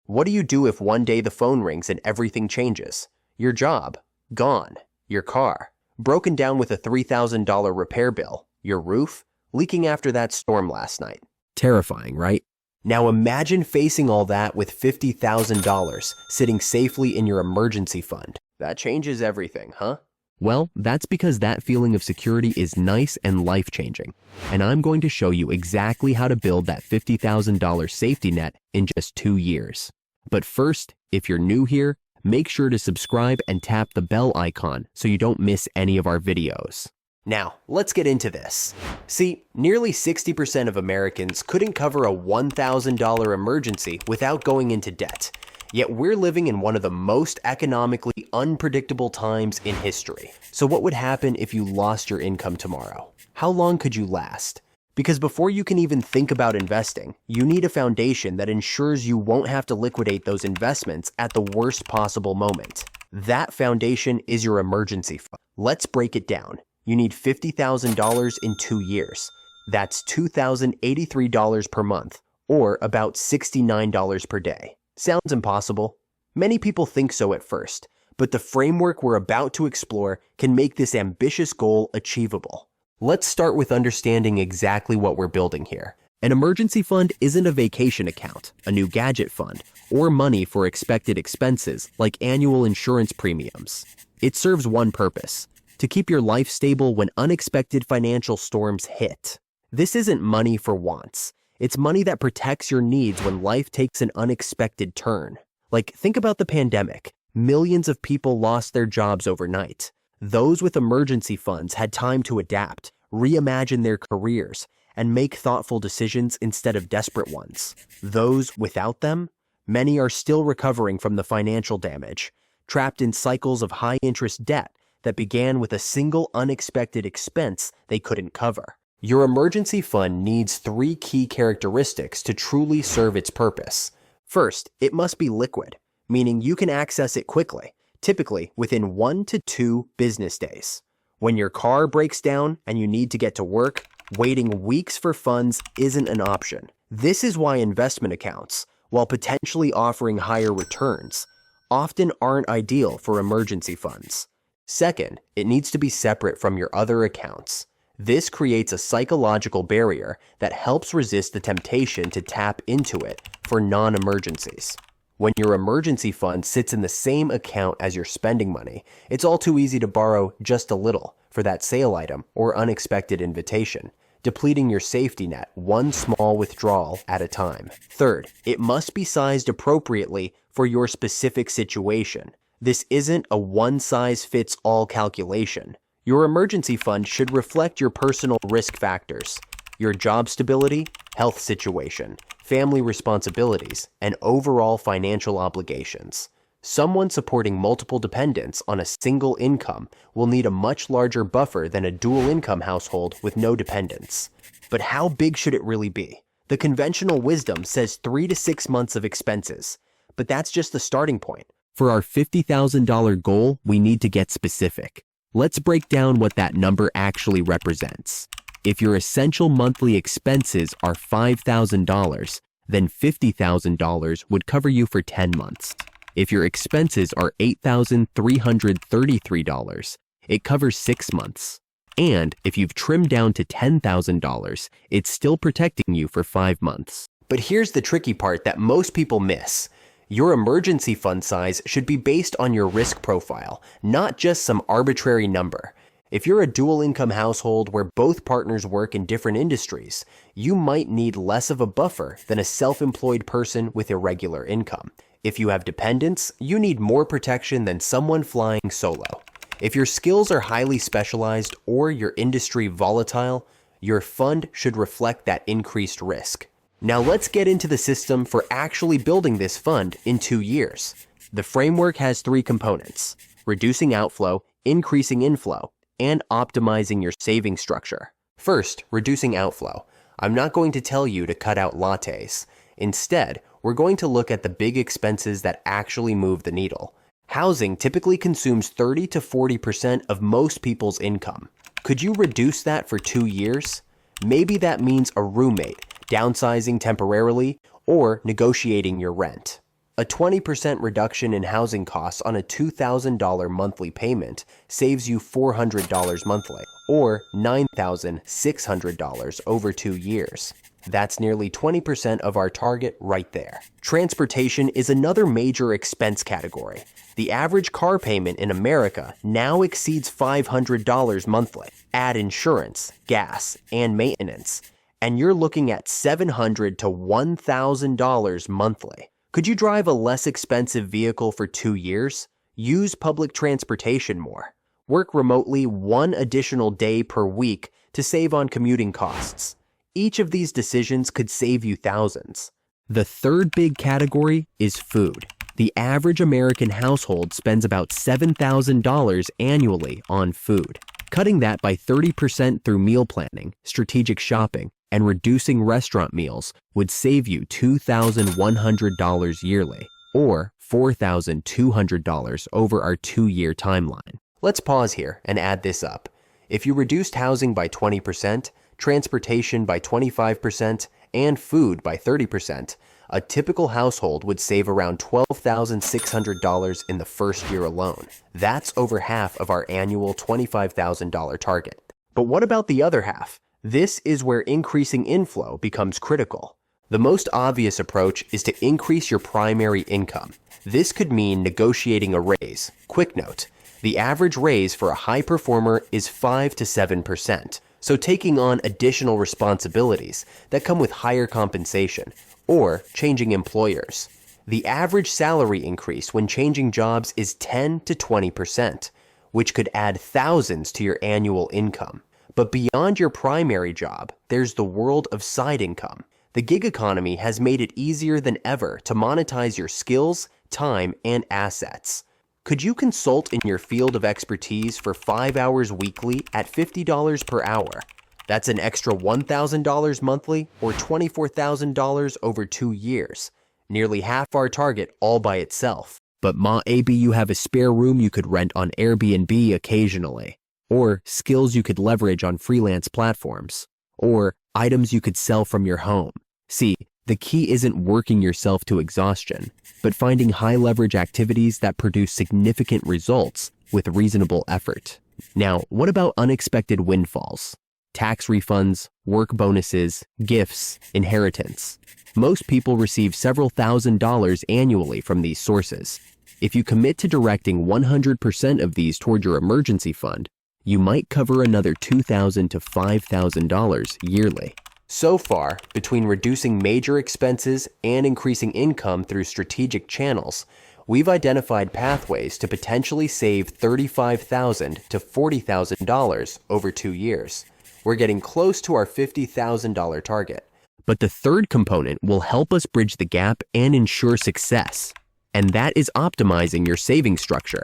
What do you do if one day the phone rings and everything changes? Your job, gone. Your car, broken down with a $3,000 repair bill. Your roof, leaking after that storm last night. Terrifying, right? Now imagine facing all that with $50,000 sitting safely in your emergency fund. That changes everything, huh? Well, that's because that feeling of security is nice and life-changing. And I'm going to show you exactly how to build that $50,000 safety net in just 2 years. But first, if you're new here, make sure to subscribe and tap the bell icon so you don't miss any of our videos. Now, let's get into this. See, nearly 60% of Americans couldn't cover a $1,000 emergency without going into debt. Yet we're living in one of the most economically unpredictable times in history. So what would happen if you lost your income tomorrow? How long could you last? Because before you can even think about investing, you need a foundation that ensures you won't have to liquidate those investments at the worst possible moment. That foundation is your emergency fund. Let's break it down. You need $50,000 in 2 years. That's $2,083 per month, or about $69 per day. Sounds impossible? Many people think so at first, but the framework we're about to explore can make this ambitious goal achievable. Let's start with understanding exactly what we're building here. An emergency fund isn't a vacation account, a new gadget fund, or money for expected expenses like annual insurance premiums. It serves one purpose: to keep your life stable when unexpected financial storms hit. This isn't money for wants. It's money that protects your needs when life takes an unexpected turn. Like, think about the pandemic. Millions of people lost their jobs overnight. Those with emergency funds had time to adapt, reimagine their careers, and make thoughtful decisions instead of desperate ones. Those without them, many are still recovering from the financial damage, trapped in cycles of high-interest debt that began with a single unexpected expense they couldn't cover. Your emergency fund needs 3 key characteristics to truly serve its purpose. First, it must be liquid, meaning you can access it quickly, typically within 1 to 2 business days. When your car breaks down and you need to get to work, waiting weeks for funds isn't an option. This is why investment accounts, while potentially offering higher returns, often aren't ideal for emergency funds. Second, it needs to be separate from your other accounts. This creates a psychological barrier that helps resist the temptation to tap into it for non-emergencies. When your emergency fund sits in the same account as your spending money, it's all too easy to borrow just a little for that sale item or unexpected invitation, depleting your safety net one small withdrawal at a time. Third, it must be sized appropriately for your specific situation. This isn't a one-size-fits-all calculation. Your emergency fund should reflect your personal risk factors, your job stability, health situation, family responsibilities, and overall financial obligations. Someone supporting multiple dependents on a single income will need a much larger buffer than a dual-income household with no dependents. But how big should it really be? The conventional wisdom says 3 to 6 months of expenses, but that's just the starting point. For our $50,000 goal, we need to get specific. Let's break down what that number actually represents. If your essential monthly expenses are $5,000, then $50,000 would cover you for 10 months. If your expenses are $8,333, it covers 6 months. And if you've trimmed down to $10,000, it's still protecting you for 5 months. But here's the tricky part that most people miss. Your emergency fund size should be based on your risk profile, not just some arbitrary number. If you're a dual-income household where both partners work in different industries, you might need less of a buffer than a self-employed person with irregular income. If you have dependents, you need more protection than someone flying solo. If your skills are highly specialized or your industry volatile, your fund should reflect that increased risk. Now let's get into the system for actually building this fund in 2 years. The framework has 3 components: reducing outflow, increasing inflow, and optimizing your saving structure. First, reducing outflow. I'm not going to tell you to cut out lattes. Instead, we're going to look at the big expenses that actually move the needle. Housing typically consumes 30 to 40% of most people's income. Could you reduce that for 2 years? Maybe that means a roommate, downsizing temporarily, or negotiating your rent. A 20% reduction in housing costs on a $2,000 monthly payment saves you $400 monthly, or $9,600 over 2 years. That's nearly 20% of our target right there. Transportation is another major expense category. The average car payment in America now exceeds $500 monthly. Add insurance, gas, and maintenance, and you're looking at $700 to $1,000 monthly. Could you drive a less expensive vehicle for 2 years? Use public transportation more. Work remotely 1 additional day per week to save on commuting costs. Each of these decisions could save you thousands. The third big category is food. The average American household spends about $7,000 annually on food. Cutting that by 30% through meal planning, strategic shopping, and reducing restaurant meals would save you $2,100 yearly, or $4,200 over our 2-year timeline. Let's pause here and add this up. If you reduced housing by 20%, transportation by 25%, and food by 30%, a typical household would save around $12,600 in the first year alone. That's over half of our annual $25,000 target. But what about the other half? This is where increasing inflow becomes critical. The most obvious approach is to increase your primary income. This could mean negotiating a raise. Quick note, the average raise for a high performer is 5 to 7%. So taking on additional responsibilities that come with higher compensation, or changing employers. The average salary increase when changing jobs is 10 to 20%, which could add thousands to your annual income. But beyond your primary job, there's the world of side income. The gig economy has made it easier than ever to monetize your skills, time, and assets. Could you consult in your field of expertise for 5 hours weekly at $50 per hour? That's an extra $1,000 monthly or $24,000 over 2 years. Nearly half our target all by itself. But maybe you have a spare room you could rent on Airbnb occasionally. Or skills you could leverage on freelance platforms. Or items you could sell from your home. See, the key isn't working yourself to exhaustion, but finding high-leverage activities that produce significant results with reasonable effort. Now, what about unexpected windfalls? Tax refunds, work bonuses, gifts, inheritance. Most people receive several $1,000s annually from these sources. If you commit to directing 100% of these toward your emergency fund, you might cover another $2,000 to $5,000 yearly. So far, between reducing major expenses and increasing income through strategic channels, we've identified pathways to potentially save $35,000 to $40,000 over 2 years. We're getting close to our $50,000 target. But the third component will help us bridge the gap and ensure success, and that is optimizing your savings structure.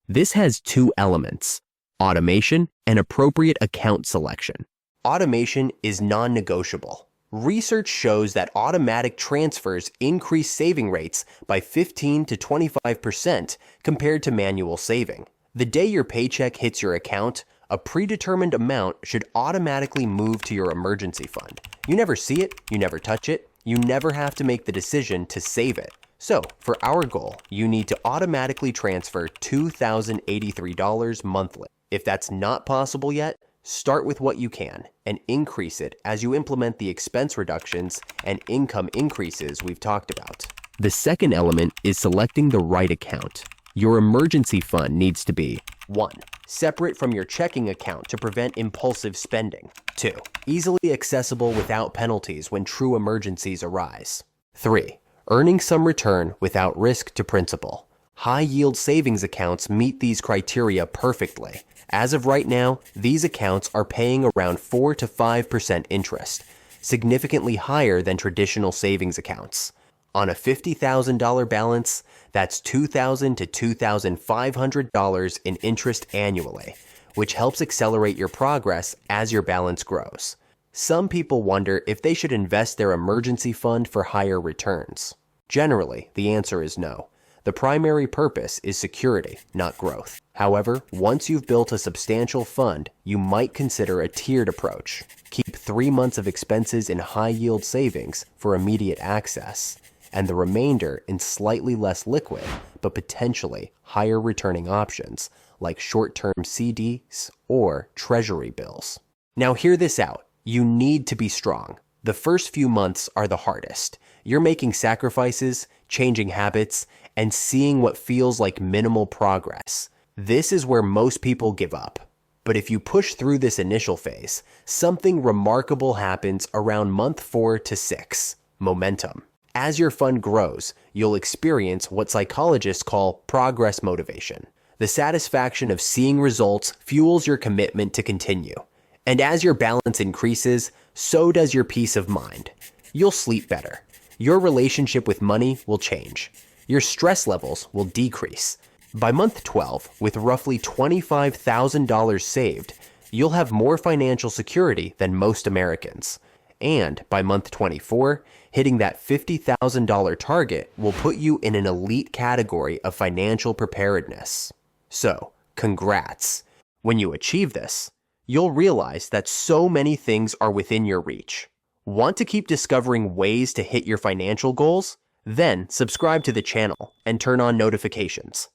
This has 2 elements: automation and appropriate account selection. Automation is non-negotiable. Research shows that automatic transfers increase saving rates by 15 to 25% compared to manual saving. The day your paycheck hits your account, a predetermined amount should automatically move to your emergency fund. You never see it, you never touch it, you never have to make the decision to save it. So, for our goal, you need to automatically transfer $2,083 monthly. If that's not possible yet, start with what you can and increase it as you implement the expense reductions and income increases we've talked about. The second element is selecting the right account. Your emergency fund needs to be 1. Separate from your checking account to prevent impulsive spending. 2. Easily accessible without penalties when true emergencies arise. 3. Earning some return without risk to principal. High-yield savings accounts meet these criteria perfectly. As of right now, these accounts are paying around 4 to 5% interest, significantly higher than traditional savings accounts. On a $50,000 balance, that's $2,000 to $2,500 in interest annually, which helps accelerate your progress as your balance grows. Some people wonder if they should invest their emergency fund for higher returns. Generally, the answer is no. The primary purpose is security, not growth. However, once you've built a substantial fund, you might consider a tiered approach. Keep 3 months of expenses in high-yield savings for immediate access, and the remainder in slightly less liquid, but potentially higher returning options like short-term CDs or treasury bills. Now hear this out. You need to be strong. The first few months are the hardest. You're making sacrifices, changing habits, and seeing what feels like minimal progress. This is where most people give up. But if you push through this initial phase, something remarkable happens around month 4 to 6. Momentum. As your fund grows, you'll experience what psychologists call progress motivation. The satisfaction of seeing results fuels your commitment to continue. And as your balance increases, so does your peace of mind. You'll sleep better. Your relationship with money will change. Your stress levels will decrease. By month 12, with roughly $25,000 saved, you'll have more financial security than most Americans. And by month 24, hitting that $50,000 target will put you in an elite category of financial preparedness. So, congrats. When you achieve this, you'll realize that so many things are within your reach. Want to keep discovering ways to hit your financial goals? Then subscribe to the channel and turn on notifications.